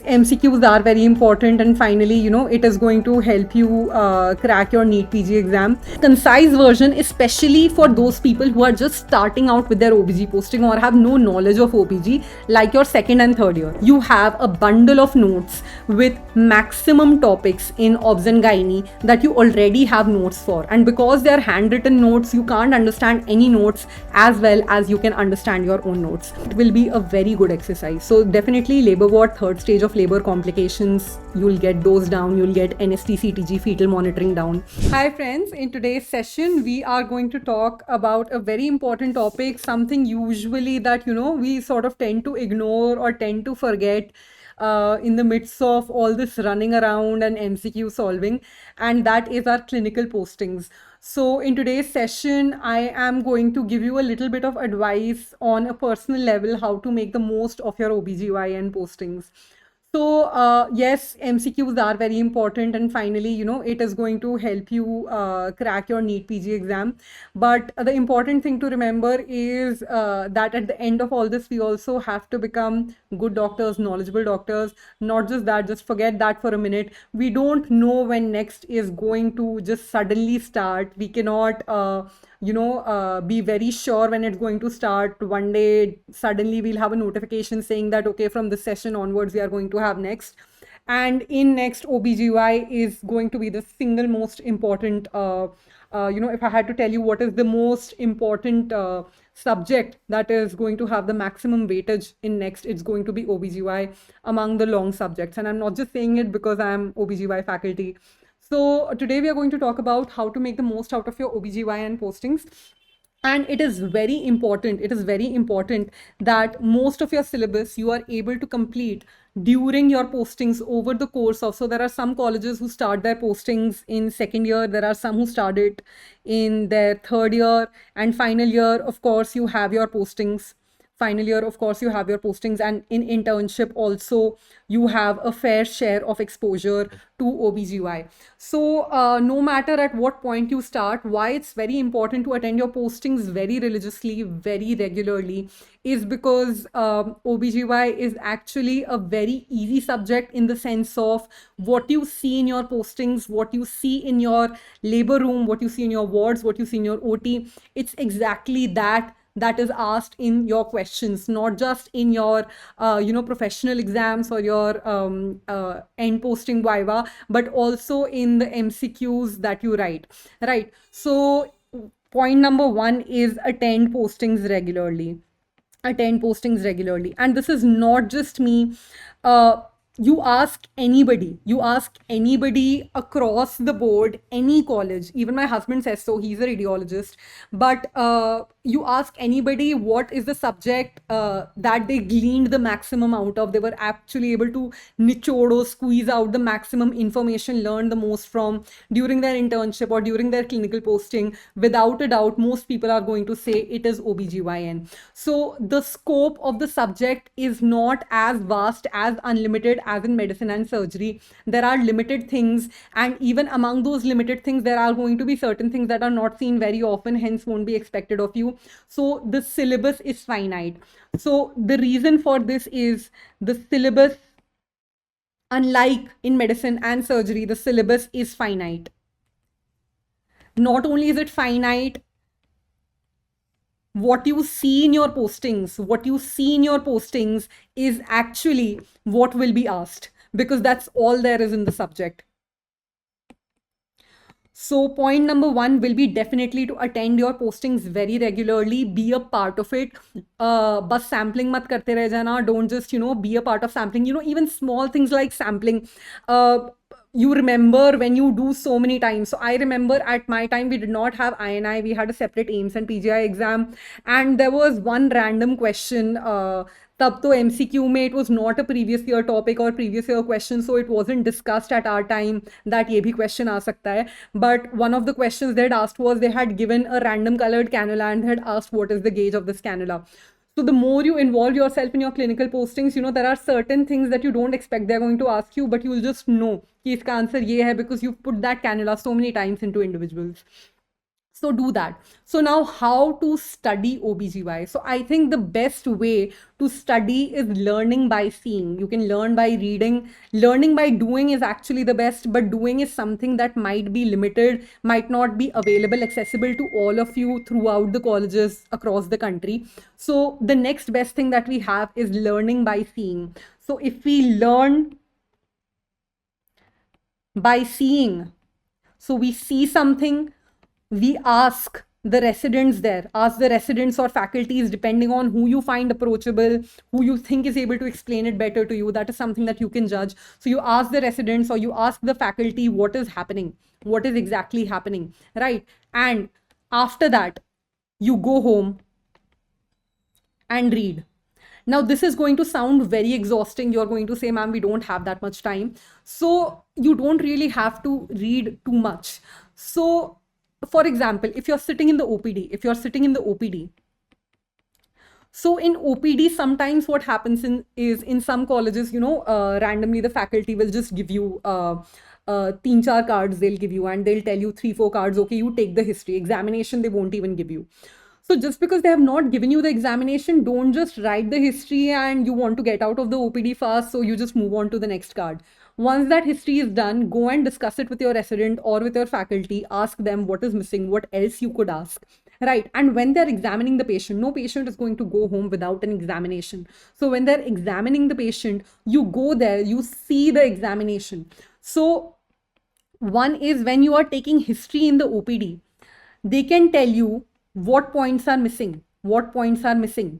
MCQs are very important, and finally, it is going to help you crack your NEET PG exam. Concise version, especially for those people who are just starting out with their OBG posting or have no knowledge of OBG, like your second and third year. You have a bundle of notes with maximum topics in obs and gynae that you already have notes for, and because they are handwritten notes, you can't understand any notes as well as you can understand your own notes. It will be a very good exercise. So definitely labor ward, third stage of labor complications, you'll get those down, you'll get NST CTG fetal monitoring down. Hi friends, in today's session we are going to talk about a very important topic, something usually that we sort of tend to ignore or tend to forget in the midst of all this running around and MCQ solving, and that is our clinical postings. So in today's session, I am going to give you a little bit of advice on a personal level how to make the most of your OBGYN postings. So yes, MCQs are very important, and finally, it is going to help you crack your NEET PG exam. But the important thing to remember is that at the end of all this, we also have to become good doctors, knowledgeable doctors. Not just that, just forget that for a minute. We don't know when next is going to just suddenly start. We cannot be very sure when it's going to start. One day suddenly we'll have a notification saying that okay, from this session onwards we are going to have next, and in next OBGY is going to be the single most important if I had to tell you what is the most important subject that is going to have the maximum weightage in next, it's going to be OBGY among the long subjects. And I'm not just saying it because I'm OBGY faculty. So today we are going to talk about how to make the most out of your OBGYN postings. And it is very important that most of your syllabus you are able to complete during your postings over the course of. So there are some colleges who start their postings in second year, there are some who start it in their third year, and final year, of course, you have your postings. Final year, of course, you have your postings, and in internship also you have a fair share of exposure to OBGY. So no matter at what point you start, why it's very important to attend your postings very religiously, very regularly, is because OBGY is actually a very easy subject in the sense of what you see in your postings, what you see in your labor room, what you see in your wards, what you see in your OT. It's exactly that is asked in your questions, not just in your professional exams or your end posting viva, but also in the MCQs that you write, right? So point number one is attend postings regularly. And this is not just me. You ask anybody across the board, any college, even my husband says so, he's a radiologist, but you ask anybody what is the subject that they gleaned the maximum out of, they were actually able to nichod or squeeze out the maximum information, learn the most from during their internship or during their clinical posting. Without a doubt, most people are going to say it is OBGYN. So the scope of the subject is not as vast, as unlimited as in medicine and surgery. There are limited things, and even among those limited things, there are going to be certain things that are not seen very often, hence won't be expected of you. So the syllabus is finite. So the reason for this is the syllabus, unlike in medicine and surgery, the syllabus is finite. Not only is it finite, what you see in your postings is actually what will be asked, because that's all there is in the subject. So point number one will be definitely to attend your postings very regularly, be a part of it. Bas sampling mat karte reh jana, don't just, be a part of sampling. Even small things like sampling, you remember when you do so many times. So I remember at my time, we did not have INI, we had a separate AIMS and PGI exam. And there was one random question, तब तो MCQ में it was not a previous year topic or previous year question, so it wasn't discussed at our time that ये भी question आ सकता है. But one of the questions they had asked was, they had given a random colored cannula and had asked what is the gauge of this cannula. So the more you involve yourself in your clinical postings, there are certain things that you don't expect they're going to ask you, but you will just know कि इसका answer ये है because you've put that cannula so many times into individuals. So do that. So now, how to study OBGY? So I think the best way to study is learning by seeing. You can learn by reading. Learning by doing is actually the best, but doing is something that might be limited, might not be available, accessible to all of you throughout the colleges across the country. So the next best thing that we have is learning by seeing. So if we learn by seeing, so we see something, we ask the residents there, ask the residents or faculties, depending on who you find approachable, who you think is able to explain it better to you. That is something that you can judge. So you ask the residents or you ask the faculty what is happening, what is exactly happening, right? And after that, you go home and read. Now, this is going to sound very exhausting. You're going to say, ma'am, we don't have that much time. So you don't really have to read too much. So, for example, if you're sitting in the OPD, so in OPD, sometimes what happens in some colleges, randomly the faculty will just give you teen char cards they'll give you, and they'll tell you 3-4 cards. Okay, you take the history examination. They won't even give you. So just because they have not given you the examination, don't just write the history and you want to get out of the OPD fast, so you just move on to the next card. Once that history is done, go and discuss it with your resident or with your faculty. Ask them what is missing, what else you could ask, right? And when they're examining the patient, no patient is going to go home without an examination. So when they're examining the patient, you go there, you see the examination. So one is, when you are taking history in the OPD, they can tell you what points are missing, what points are missing.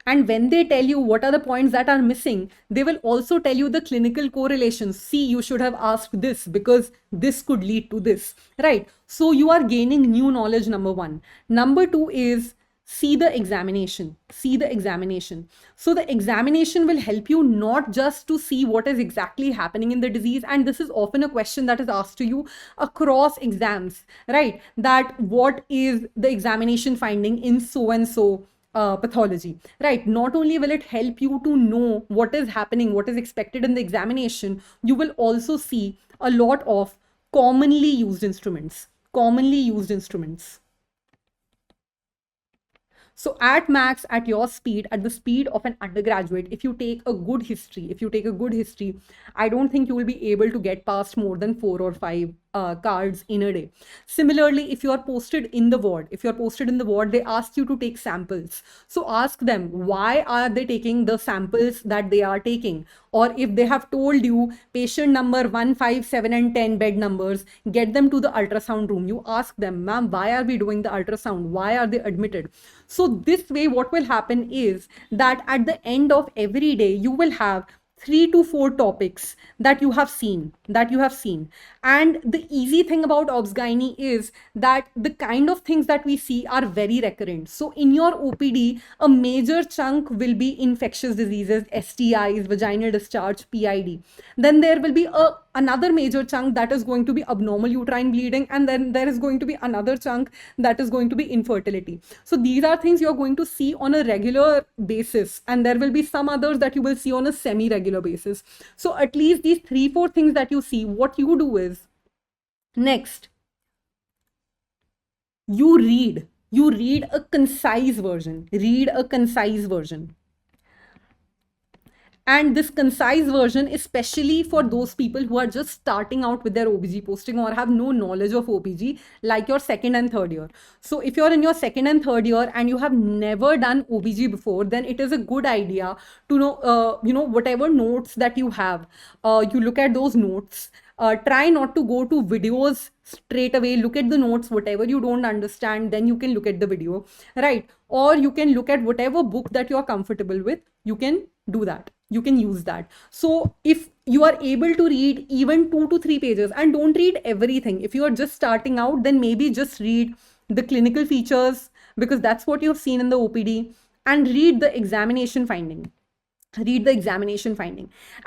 And when they tell you what are the points that are missing, they will also tell you the clinical correlations. See, you should have asked this because this could lead to this, right? So you are gaining new knowledge, number one. Number two is, see the examination. See the examination. So the examination will help you not just to see what is exactly happening in the disease. And this is often a question that is asked to you across exams, right? That what is the examination finding in so and so pathology, right? Not only will it help you to know what is happening, what is expected in the examination, you will also see a lot of commonly used instruments. Commonly used instruments. So at max, at your speed, at the speed of an undergraduate, if you take a good history, I don't think you will be able to get past more than 4 or 5 cards in a day. Similarly, if you are posted in the ward, they ask you to take samples. So ask them, why are they taking the samples that they are taking? Or if they have told you patient number 1, 5, 7, and 10 bed numbers, get them to the ultrasound room. You ask them, ma'am, why are we doing the ultrasound? Why are they admitted? So this way, what will happen is that at the end of every day, you will have 3 to 4 topics that you have seen. And the easy thing about obs-gynae is that the kind of things that we see are very recurrent. So in your OPD, a major chunk will be infectious diseases, STIs, vaginal discharge, PID. Then there will be another major chunk that is going to be abnormal uterine bleeding, and then there is going to be another chunk that is going to be infertility. So these are things you're going to see on a regular basis, and there will be some others that you will see on a semi-regular basis. So at least these 3-4 things that you see, what you do is, next, you read a concise version. And this concise version, especially for those people who are just starting out with their OBG posting or have no knowledge of OBG, like your second and third year. So if you're in your second and third year and you have never done OBG before, then it is a good idea to know, whatever notes that you have, you look at those notes. Try not to go to videos straight away. Look at the notes. Whatever you don't understand, then you can look at the video, right? Or you can look at whatever book that you're comfortable with. You can do that. You can use that. So if you are able to read even 2 to 3 pages, and don't read everything. If you are just starting out, then maybe just read the clinical features, because that's what you've seen in the OPD, and read the examination finding.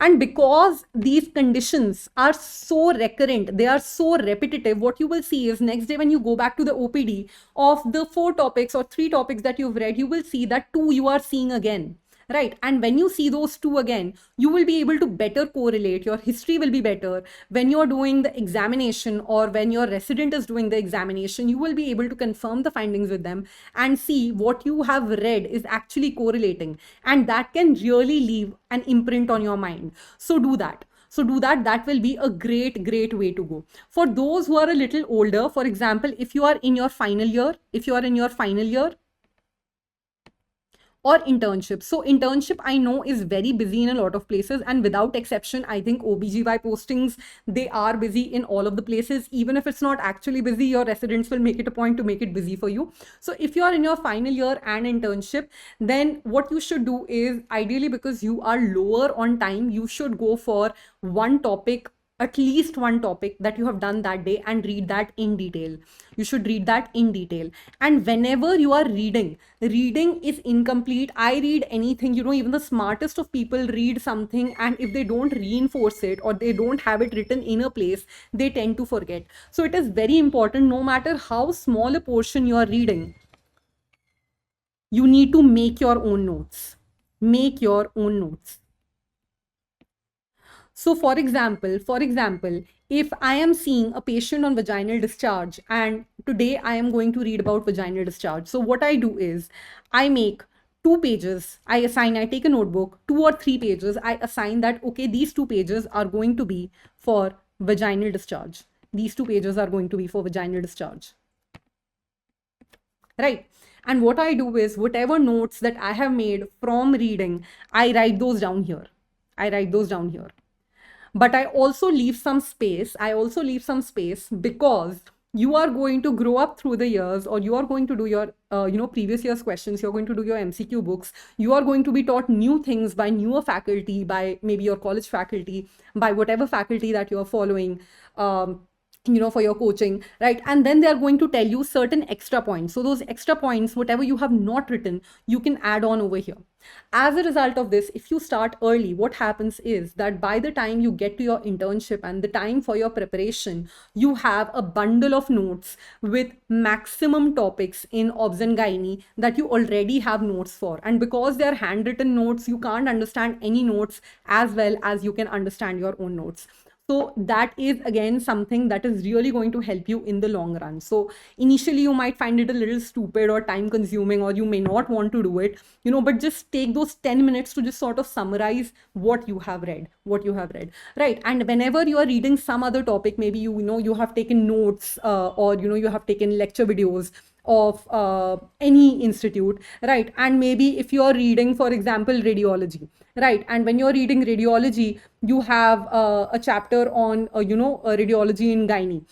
And because these conditions are so recurrent, they are so repetitive, what you will see is next day when you go back to the OPD, of the 4 topics or 3 topics that you've read, you will see that 2 you are seeing again, right? And when you see those two again, you will be able to better correlate. Your history will be better. When you're doing the examination or when your resident is doing the examination, you will be able to confirm the findings with them and see what you have read is actually correlating, and that can really leave an imprint on your mind. So do that. So do that. That will be a great way to go. For those who are a little older, for example, if you are in your final year, or internship. So internship, I know, is very busy in a lot of places, and without exception, I think OBGY postings, they are busy in all of the places. Even if it's not actually busy, your residents will make it a point to make it busy for you. So if you are in your final year and internship, then what you should do is, ideally, because you are lower on time, you should go for one topic, at least one topic that you have done that day, and read that in detail. You should read that in detail. And whenever you are reading, reading is incomplete. I read anything, even the smartest of people read something, and if they don't reinforce it or they don't have it written in a place, they tend to forget. So it is very important, no matter how small a portion you are reading, you need to make your own notes. Make your own notes. So for example, if I am seeing a patient on vaginal discharge, and today I am going to read about vaginal discharge. So what I do is, I make 2 pages, I take a notebook, 2 or 3 pages, I assign that, okay, these 2 pages are going to be for vaginal discharge. These 2 pages are going to be for vaginal discharge. Right? And what I do is, whatever notes that I have made from reading, I write those down here. But I also leave some space. Because you are going to grow up through the years, or you are going to do your previous year's questions, you're going to do your MCQ books, you are going to be taught new things by newer faculty, by maybe your college faculty, by whatever faculty that you're following, for your coaching, right? And then they are going to tell you certain extra points. So those extra points, whatever you have not written, you can add on over here. As a result of this, if you start early, what happens is that by the time you get to your internship and the time for your preparation, you have a bundle of notes with maximum topics in obs and gynae that you already have notes for. And because they are handwritten notes, you can't understand any notes as well as you can understand your own notes. So that is again something that is really going to help you in the long run. So initially you might find it a little stupid or time consuming, or you may not want to do it, but just take those 10 minutes to just sort of summarize what you have read, right? And whenever you are reading some other topic, maybe you have taken notes, or you have taken lecture videos of any institute, right? And maybe if you're reading, for example, radiology, right? And when you're reading radiology, you have a chapter on radiology in gynae,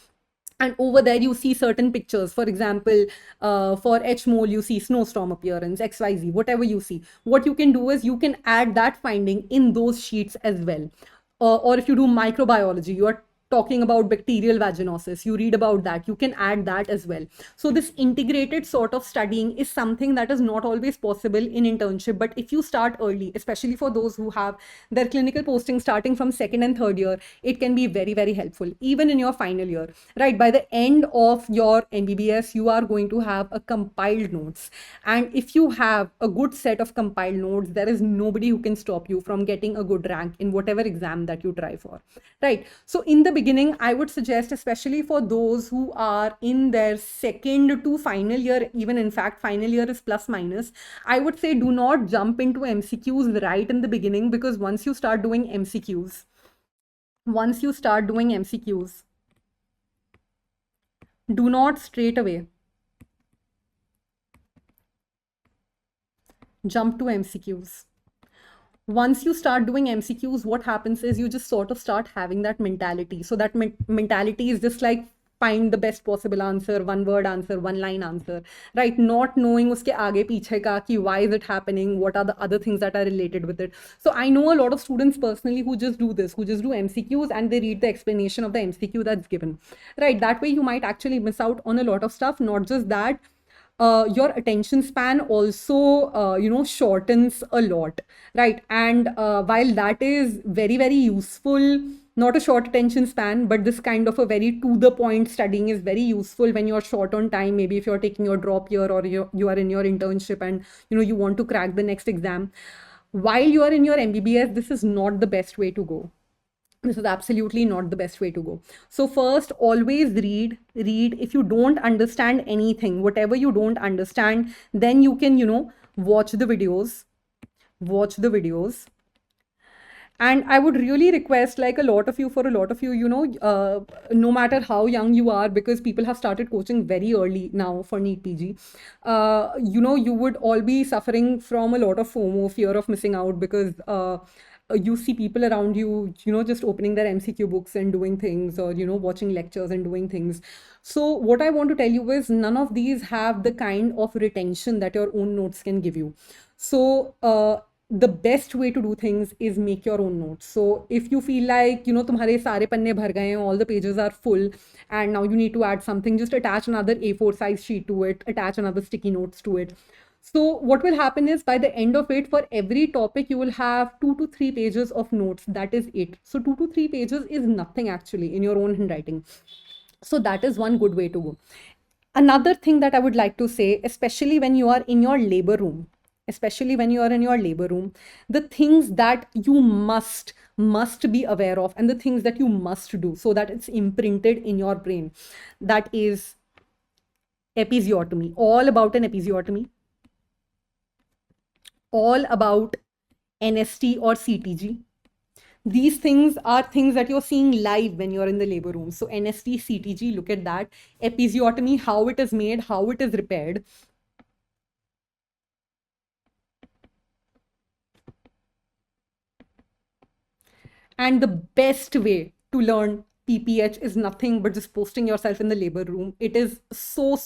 and over there you see certain pictures. For example, for HMOL, you see snowstorm appearance, XYZ, whatever you see. What you can do is, you can add that finding in those sheets as well. Or if you do microbiology, you are talking about bacterial vaginosis, you read about that, you can add that as well. So this integrated sort of studying is something that is not always possible in internship, but if you start early, especially for those who have their clinical posting starting from second and third year, it can be very helpful. Even in your final year, right, by the end of your MBBS, you are going to have a compiled notes, and if you have a good set of compiled notes, there is nobody who can stop you from getting a good rank in whatever exam that you try for, right? So in the beginning, I would suggest, especially for those who are in their second to final year, even in fact final year is plus minus, I would say do not jump into MCQs right in the beginning, because once you start doing MCQs, do not straight away jump to MCQs. Once you start doing MCQs, what happens is, you just sort of start having that mentality. So that mentality is just like, find the best possible answer, one word answer, one line answer, right? Not knowing uske aage piche ka ki why is it happening, what are the other things that are related with it. So I know a lot of students personally who just do this, who just do MCQs and they read the explanation of the MCQ that's given, right? That way you might actually miss out on a lot of stuff. Not just that, your attention span also shortens a lot, right? And while that is very useful, not a short attention span, but this kind of a very to the point studying is very useful when you're short on time. Maybe if you're taking your drop year, or you are in your internship and you want to crack the next exam. while you are in your MBBS, this is not the best way to go. This is absolutely not the best way to go. So first, always read. If you don't understand anything, whatever you don't understand, then you can, watch the videos, watch the videos. And I would really request, like, for a lot of you, no matter how young you are, because people have started coaching very early now for NEET PG, you would all be suffering from a lot of FOMO, fear of missing out, because you see people around you, just opening their MCQ books and doing things, or, watching lectures and doing things. So what I want to tell you is none of these have the kind of retention that your own notes can give you. So, the best way to do things is make your own notes. So if you feel like, तुम्हारे सारे पन्ने भर गए हैं, all the pages are full, and now you need to add something, just attach another A4 size sheet to it, attach another sticky notes to it. So what will happen is, by the end of it, for every topic, you will have 2 to 3 pages of notes. That is it. So 2 to 3 pages is nothing actually in your own handwriting. So that is one good way to go. Another thing that I would like to say, especially when you are in your labor room, the things that you must be aware of, and the things that you must do so that it's imprinted in your brain, that is episiotomy. All about an episiotomy, all about NST or CTG. These things are things that you're seeing live when you're in the labor room. So NST, CTG, look at that. Episiotomy, how it is made, how it is repaired. And the best way to learn PPH is nothing but just posting yourself in the labor room. It is so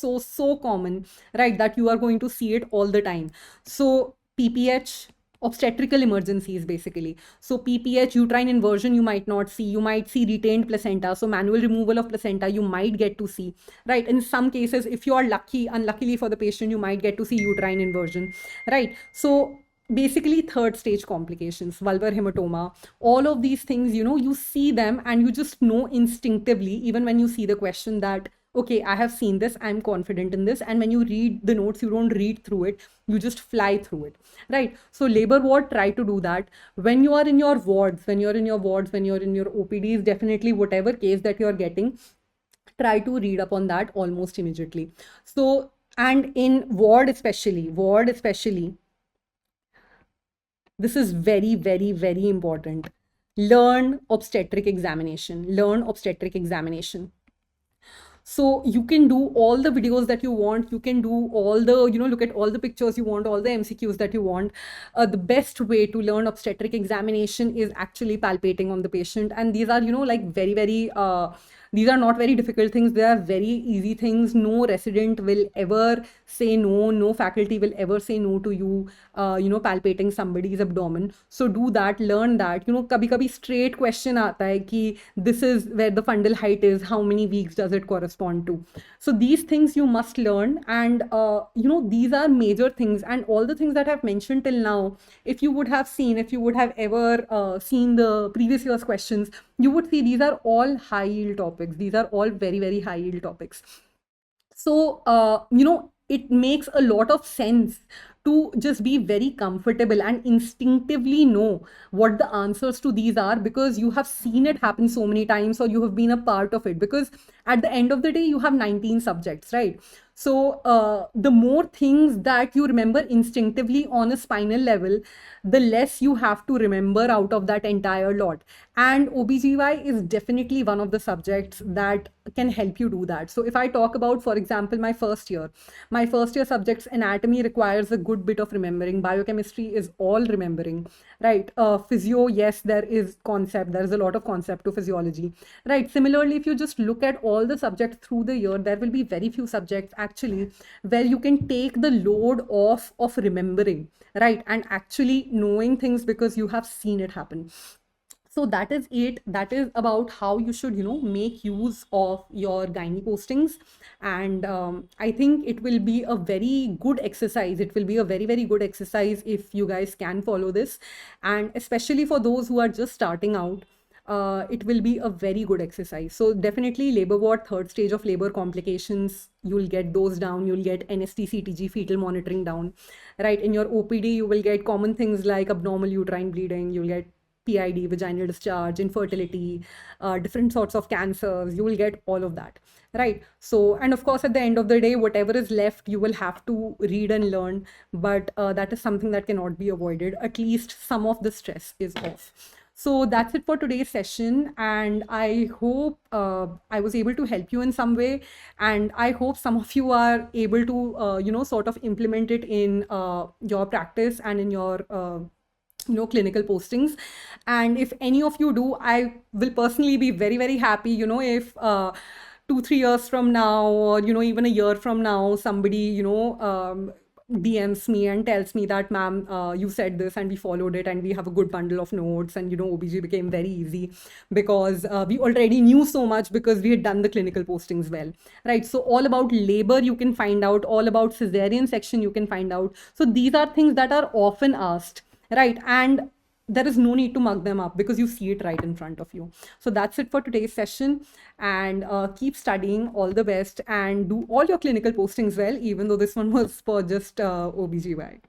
common, right, that you are going to see it all the time. So PPH, obstetrical emergencies, basically. So PPH, uterine inversion, you might not see. You might see retained placenta. So manual removal of placenta, you might get to see, right? In some cases, if you are lucky, unluckily for the patient, you might get to see uterine inversion, right? So basically third stage complications, vulvar hematoma, all of these things, you see them and you just know instinctively, even when you see the question, that okay, I have seen this, I'm confident in this. And when you read the notes, you don't read through it, you just fly through it, right? So labor ward, try to do that. When you are in your wards, when you're in your OPDs, definitely whatever case that you're getting, try to read up on that almost immediately. So, and in ward especially, this is very important. Learn obstetric examination. So you can do all the videos that you want. You can do all the, look at all the pictures you want, all the MCQs that you want. The best way to learn obstetric examination is actually palpating on the patient. And these are, like very, these are not very difficult things. They are very easy things. No resident will ever say no. No faculty will ever say no to you, palpating somebody's abdomen. So do that, learn that. Kabhi straight question aata hai ki this is where the fundal height is, how many weeks does it correspond to? So these things you must learn. And, these are major things. And all the things that I've mentioned till now, if you would have ever seen the previous year's questions, you would see these are all high yield topics. These are all very high yield topics. So, it makes a lot of sense to just be very comfortable and instinctively know what the answers to these are, because you have seen it happen so many times, or you have been a part of it. Because at the end of the day, you have 19 subjects, right? So the more things that you remember instinctively on a spinal level, the less you have to remember out of that entire lot. And OBGY is definitely one of the subjects that can help you do that. So if I talk about, for example, my first year subjects, anatomy requires a good bit of remembering. Biochemistry is all remembering, right? Physio, yes, there is a lot of concept to physiology, right? Similarly, if you just look at all the subjects through the year, there will be very few subjects actually where you can take the load off of remembering, right? And actually knowing things because you have seen it happen. So that is it. That is about how you should, make use of your gynae postings. And I think it will be a very good exercise. It will be a very good exercise if you guys can follow this. And especially for those who are just starting out, it will be a very good exercise. So definitely labor ward, third stage of labor complications, you'll get those down. You'll get NST, CTG, fetal monitoring down, right? In your OPD, you will get common things like abnormal uterine bleeding. You'll get PID, vaginal discharge, infertility, different sorts of cancers. You will get all of that, right? So, and of course, at the end of the day, whatever is left, you will have to read and learn. But that is something that cannot be avoided. At least some of the stress is off. So that's it for today's session. And I hope I was able to help you in some way. And I hope some of you are able to, sort of implement it in your practice and in your clinical postings. And if any of you do, I will personally be very, very happy, if 2-3 years from now, or even a year from now, somebody DMs me and tells me that, ma'am, you said this and we followed it and we have a good bundle of notes, and OBG became very easy because we already knew so much because we had done the clinical postings well, right? So all about labor you can find out, all about cesarean section you can find out. So these are things that are often asked, right? And there is no need to mug them up because you see it right in front of you. So that's it for today's session. And keep studying. All the best, and do all your clinical postings well, even though this one was for just OBGY.